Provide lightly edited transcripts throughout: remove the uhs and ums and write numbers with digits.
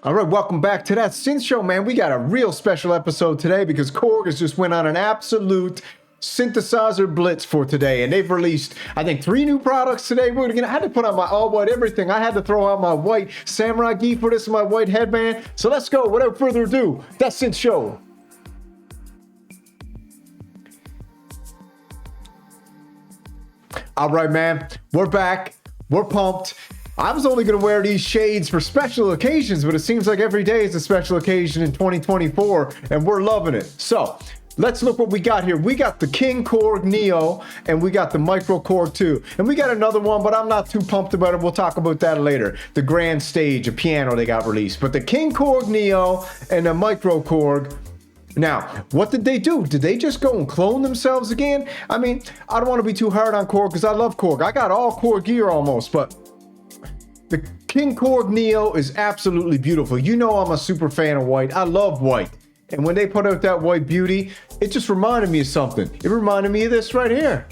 All right, welcome back to that Synth Show, man. We got a real special episode today because KORG has just went on an absolute synthesizer blitz for today, and they've released, I think, 3 new products today. I had to put on my all white everything. I had to throw out my white samurai gi for this and my white headband. So let's go. Without further ado, that Synth Show. All right, man, we're back. We're pumped. I was only going to wear these shades for special occasions, but it seems like every day is a special occasion in 2024, and we're loving it. So let's look what we got here. We got the KingKORG NEO, and we got the MicroKORG2. And we got another one, but I'm not too pumped about it. We'll talk about that later. The Grand Stage, a piano they got released. But the KingKORG NEO and the MicroKORG. Now, what did they do? Did they just go and clone themselves again? I mean, I don't want to be too hard on KORG because I love KORG. I got all KORG gear almost, but the KingKORG NEO is absolutely beautiful. You know I'm a super fan of white. I love white. And when they put out that white beauty, it just reminded me of something. It reminded me of this right here.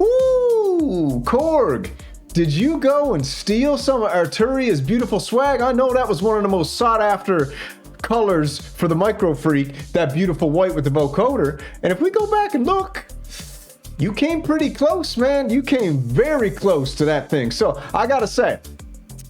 Ooh, KORG. Did you go and steal some of Arturia's beautiful swag? I know that was one of the most sought after colors for the Micro Freak, that beautiful white with the vocoder. And if we go back and look, you came pretty close, man. You came very close to that thing. So I gotta say,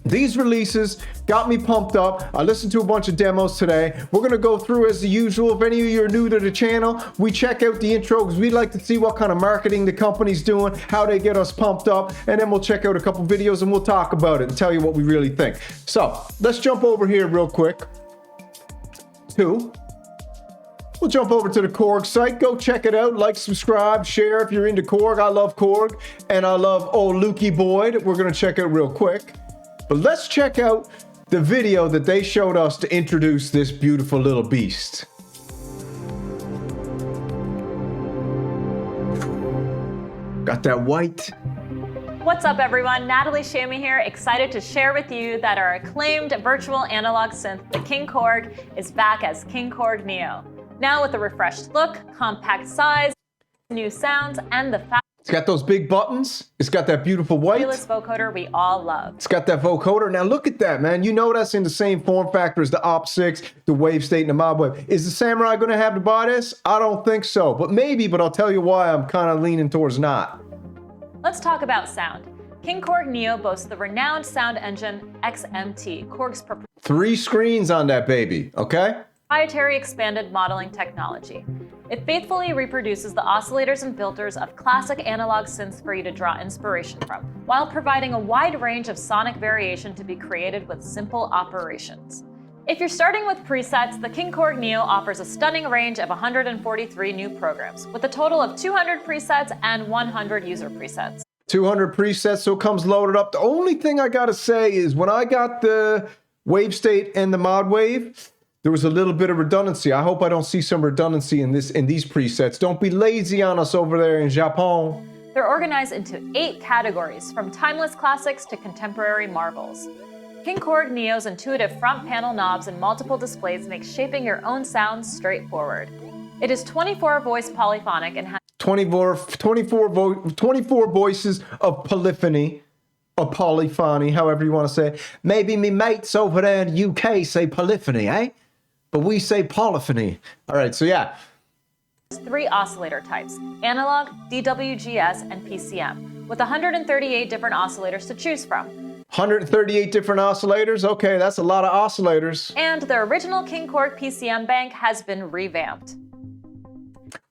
these releases got me pumped up. I listened to a bunch of demos today. We're gonna go through as usual. If any of you are new to the channel, we check out the intro because we'd like to see what kind of marketing the company's doing, how they get us pumped up, and then we'll check out a couple videos and we'll talk about it and tell you what we really think. So let's jump over here real quick. We'll jump over to the KORG site. Go check it out. Like, subscribe, share if you're into KORG. I love KORG, and I love old Lukey Boyd. We're gonna check out real quick. But let's check out the video that they showed us to introduce this beautiful little beast. Got that white. What's up, everyone? Natalie Shamey here, excited to share with you that our acclaimed virtual analog synth, the KingKORG, is back as KingKORG NEO. Now with a refreshed look, compact size, new sounds, and the It's got those big buttons. It's got that beautiful white. fabulous vocoder we all love. It's got that vocoder. Now look at that, man. You know that's in the same form factor as the Op6, the Wave State, and the Mod Wave. Is the Samurai going to have to buy this? I don't think so, but maybe, but I'll tell you why I'm kind of leaning towards not. Let's talk about sound. KingKORG NEO boasts the renowned sound engine XMT, KORG's 3 screens on that baby, okay? proprietary expanded modeling technology. It faithfully reproduces the oscillators and filters of classic analog synths for you to draw inspiration from, while providing a wide range of sonic variation to be created with simple operations. If you're starting with presets, the KingKORG NEO offers a stunning range of 143 new programs, with a total of 200 presets and 100 user presets. 200 presets, so it comes loaded up. The only thing I gotta say is when I got the Wave State and the Mod Wave, there was a little bit of redundancy. I hope I don't see some redundancy in these presets. Don't be lazy on us over there in Japan. They're organized into 8 categories, from timeless classics to contemporary marvels. KingKORG NEO's intuitive front panel knobs and multiple displays make shaping your own sounds straightforward. It is 24-voice polyphonic and has 24 voices of polyphony, or polyphony, however you want to say it. Maybe me mates over there in the UK say polyphony, eh? But we say polyphony. All right, so yeah. 3 oscillator types: analog, DWGS, and PCM, with 138 different oscillators to choose from. 138 different oscillators? Okay, that's a lot of oscillators. And the original KingKORG PCM bank has been revamped.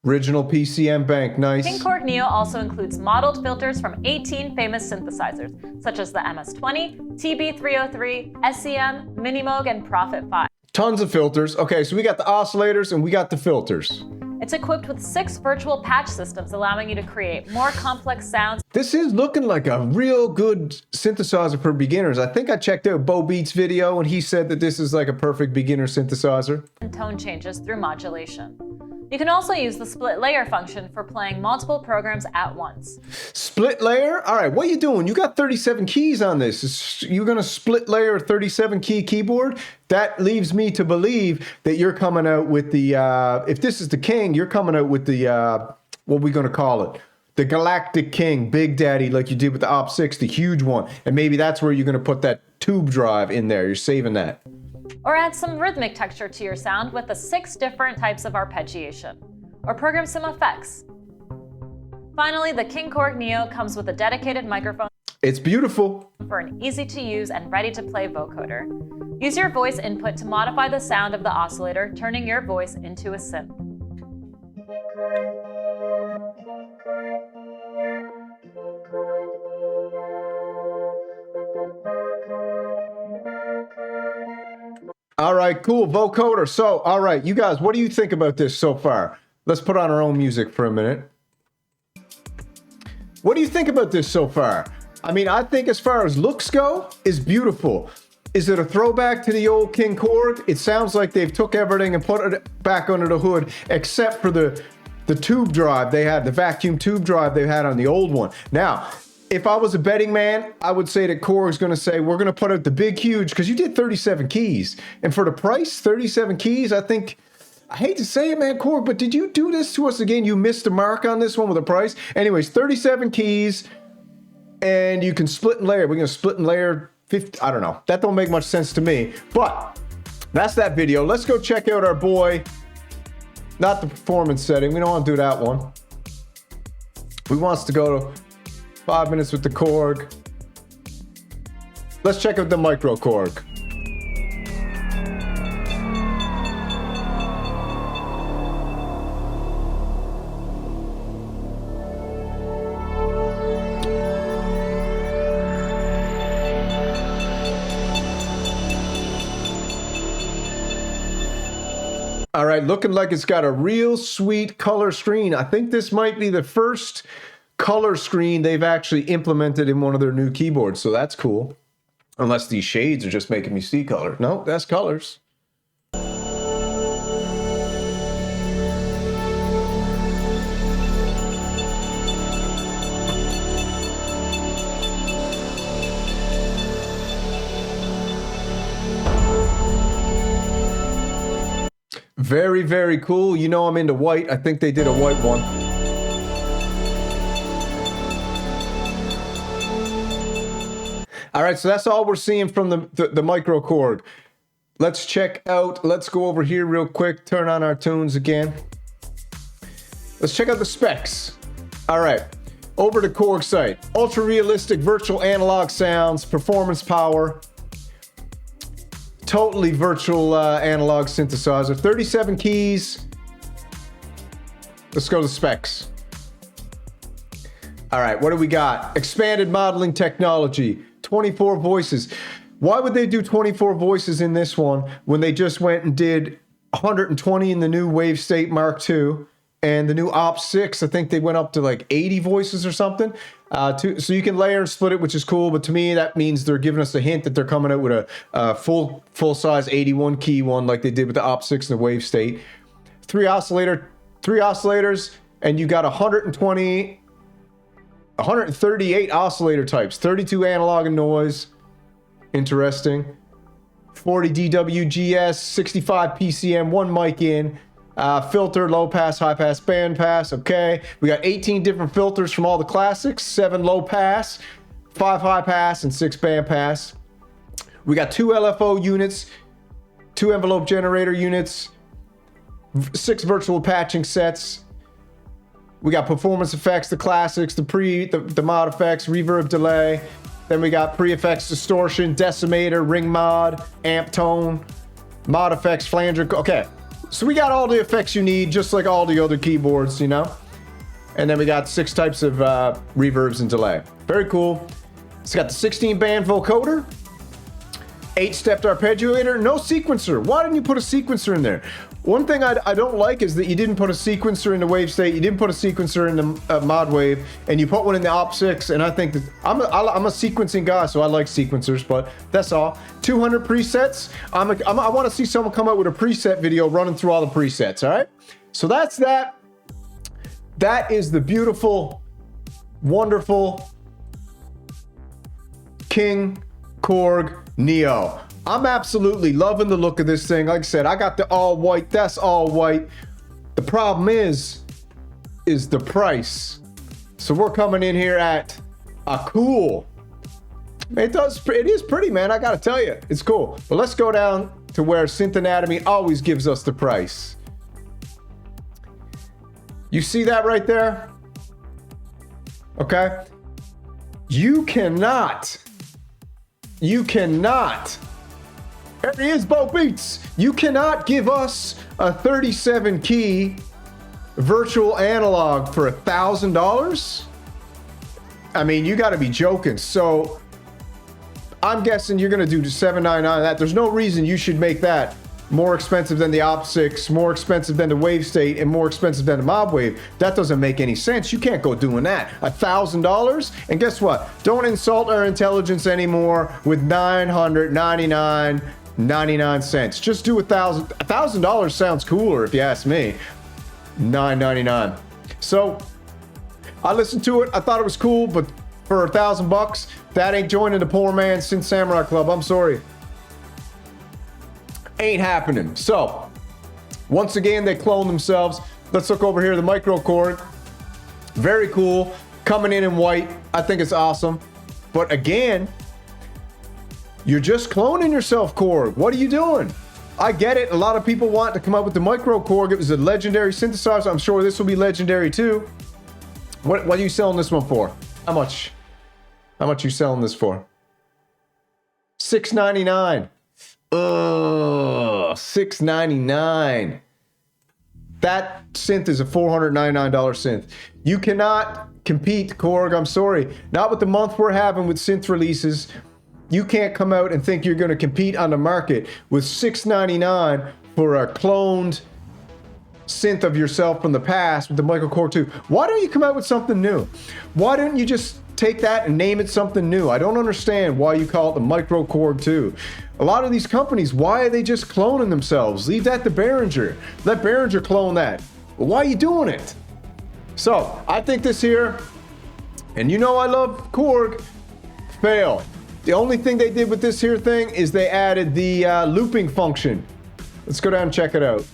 Original PCM bank, nice. KingKORG NEO also includes modeled filters from 18 famous synthesizers, such as the MS-20, TB-303, SEM, Minimoog, and Prophet 5. Tons of filters. Okay, so we got the oscillators and we got the filters. It's equipped with 6 virtual patch systems, allowing you to create more complex sounds. This is looking like a real good synthesizer for beginners. I think I checked out Bo Beats' video and he said that this is like a perfect beginner synthesizer. And tone changes through modulation. You can also use the split layer function for playing multiple programs at once. Split layer? All right, what are you doing? You got 37 keys on this. You're gonna split layer a 37 key keyboard? That leaves me to believe that you're coming out with the, if this is the King, you're coming out with the, what are we gonna call it? The Galactic King, Big Daddy, like you did with the Op6, the huge one. And maybe that's where you're gonna put that tube drive in there. You're saving that. or add some rhythmic texture to your sound with the 6 different types of arpeggiation, or program some effects. Finally, the KingKORG NEO comes with a dedicated microphone. It's beautiful. For an easy-to-use and ready-to-play vocoder. Use your voice input to modify the sound of the oscillator, turning your voice into a synth. All right, cool, vocoder. So, all right, you guys, what do you think about this so far? Let's put on our own music for a minute. What do you think about this so far? I mean, I think as far as looks go, it's beautiful. Is it a throwback to the old KingKORG? It sounds like they've took everything and put it back under the hood, except for the tube drive they had, the vacuum tube drive they had on the old one. Now, if I was a betting man, I would say that KORG's gonna say, we're gonna put out the big, huge, because you did 37 keys. And for the price, 37 keys, I think, I hate to say it, man, KORG, but did you do this to us again? You missed the mark on this one with the price. Anyways, 37 keys, and you can split and layer. We're gonna split and layer 50, I don't know. That don't make much sense to me, but that's that video. Let's go check out our boy, not the performance setting. We don't want to do that one. We want us to go to 5 minutes with the KORG. Let's check out the MicroKORG. All right, looking like it's got a real sweet color screen. I think this might be the first color screen they've actually implemented in one of their new keyboards, so that's cool. Unless these shades are just making me see color. No, that's colors. Very, very cool. You know I'm into white. I think they did a white one. All right, so that's all we're seeing from the MicroKORG. Let's check out, let's go over here real quick, turn on our tunes again. Let's check out the specs. All right, over to KORG site. Ultra realistic virtual analog sounds, performance power. Totally virtual analog synthesizer, 37 keys. Let's go to specs. All right, what do we got? Expanded modeling technology, 24 voices. Why would they do 24 voices in this one when they just went and did 120 in the new Wave State Mark II and the new Op6? I think they went up to like 80 voices or something. So you can layer and split it, which is cool. But to me, that means they're giving us a hint that they're coming out with a full-size 81 key one like they did with the Op6 and the Wave State. Three oscillators, and you got 138 oscillator types, 32 analog and noise. Interesting. 40 DWGS, 65 PCM, one mic in. Filter, low pass, high pass, band pass. Okay, we got 18 different filters from all the classics, 7 low pass, 5 high pass, and 6 band pass. We got 2 LFO units, 2 envelope generator units, 6 virtual patching sets. We got performance effects, the classics, the mod effects, reverb, delay. Then we got pre-effects, distortion, decimator, ring mod, amp tone, mod effects, flanger. Okay. So we got all the effects you need, just like all the other keyboards, you know? And then we got 6 types of reverbs and delay. Very cool. It's got the 16-band vocoder, 8-stepped arpeggiator, no sequencer. Why didn't you put a sequencer in there? One thing I don't like is that you didn't put a sequencer in the Wave State, you didn't put a sequencer in the Mod Wave, and you put one in the Op6, and I think that I'm a sequencing guy, so I like sequencers, but that's all. 200 presets. I want to see someone come out with a preset video running through all the presets, all right? So that's that. That is the beautiful, wonderful KingKORG NEO. I'm absolutely loving the look of this thing. Like I said, I got the all white. That's all white. The problem is the price. So we're coming in here at a cool. It is pretty, man. I gotta tell you, it's cool. But let's go down to where Synth Anatomy always gives us the price. You see that right there? Okay. You cannot. There he is, Bo Beats. You cannot give us a 37 key virtual analog for $1,000. I mean, you got to be joking. So I'm guessing you're going to do $799 that. There's no reason you should make that more expensive than the Op6, more expensive than the Wave State, and more expensive than the Mob Wave. That doesn't make any sense. You can't go doing that. $1,000? And guess what? Don't insult our intelligence anymore with $999.99. Just do $1,000. $1,000 sounds cooler if you ask me. $999. So I listened to it. I thought it was cool, but for $1,000, that ain't joining the poor man's Synth Samurai Club. I'm sorry. Ain't happening. So once again, they clone themselves. Let's look over here. The MicroKORG, very cool, coming in white. I think it's awesome. But again, you're just cloning yourself, Korg. What are you doing? I get it. A lot of people want to come up with the MicroKORG. It was a legendary synthesizer. I'm sure this will be legendary too. What are you selling this one for? How much? How much are you selling this for? $699. $699. That synth is a $499 synth. You cannot compete, Korg. I'm sorry. Not with the month we're having with synth releases. You can't come out and think you're going to compete on the market with $699 for a cloned synth of yourself from the past with the MicroKORG2. Why don't you come out with something new? Why don't you just take that and name it something new? I don't understand why you call it the MicroKORG2. A lot of these companies, why are they just cloning themselves? Leave that to Behringer. Let Behringer clone that. But why are you doing it? So I think this here, and you know I love Korg, fail. The only thing they did with this here thing is they added the looping function. Let's go down and check it out.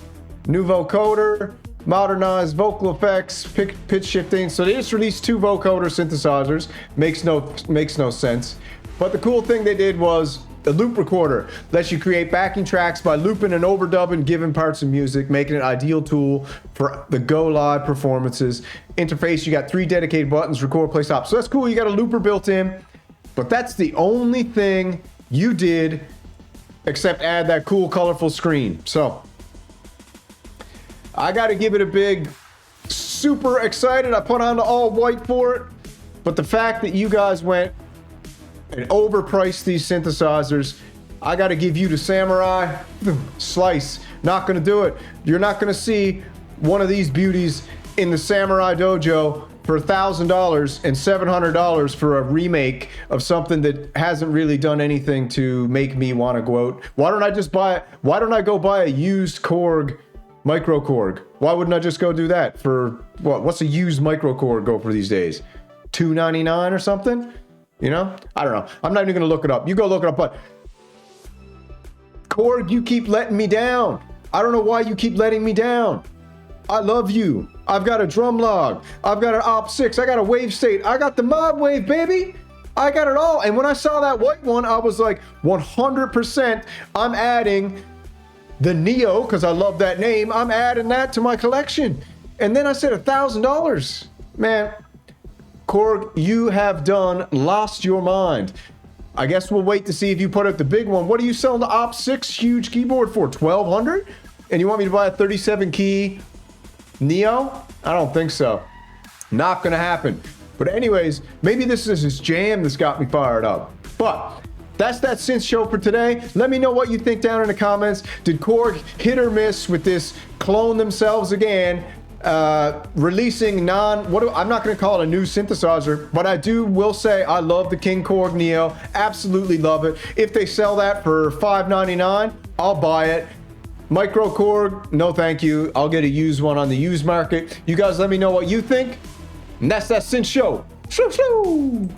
New vocoder, modernized vocal effects, pitch shifting. So they just released 2 vocoder synthesizers. Makes no sense. But the cool thing they did was the loop recorder. Lets you create backing tracks by looping and overdubbing given parts of music, making it an ideal tool for the go live performances. Interface, you got 3 dedicated buttons, record, play, stop. So that's cool. You got a looper built in. But that's the only thing you did except add that cool colorful screen. So I got to give it a big super excited. I put on the all white for it. But the fact that you guys went and overpriced these synthesizers, I got to give you the Samurai slice. Not going to do it. You're not going to see one of these beauties in the Samurai Dojo for $1,000 and $700 for a remake of something that hasn't really done anything to make me want to go out. Why don't I just buy it? Why don't I go buy a used KORG MicroKORG? Why wouldn't I just go do that for what? What's a used MicroKORG go for these days? $299 or something? You know? I don't know. I'm not even gonna look it up. You go look it up. But KORG, you keep letting me down. I don't know why you keep letting me down. I love you. I've got a drum log. I've got an Op6. I got a Wave State. I got the Mob Wave, baby. I got it all. And when I saw that white one, I was like, 100%, I'm adding the Neo, because I love that name. I'm adding that to my collection. And then I said $1,000. Man, KORG, you have lost your mind. I guess we'll wait to see if you put up the big one. What are you selling the Op6 huge keyboard for? $1,200? And you want me to buy a 37 key Neo? I don't think so. Not gonna happen. But anyways, maybe this is his jam that's got me fired up. But that's that synth show for today. Let me know what you think down in the comments. Did KORG hit or miss with this clone themselves again? Releasing I'm not going to call it a new synthesizer, but will say I love the KingKORG Neo. Absolutely love it. If they sell that for $599, I'll buy it. MicroKORG, no thank you. I'll get a used one on the used market. You guys let me know what you think. And that's that synth show. Shoo, shoo.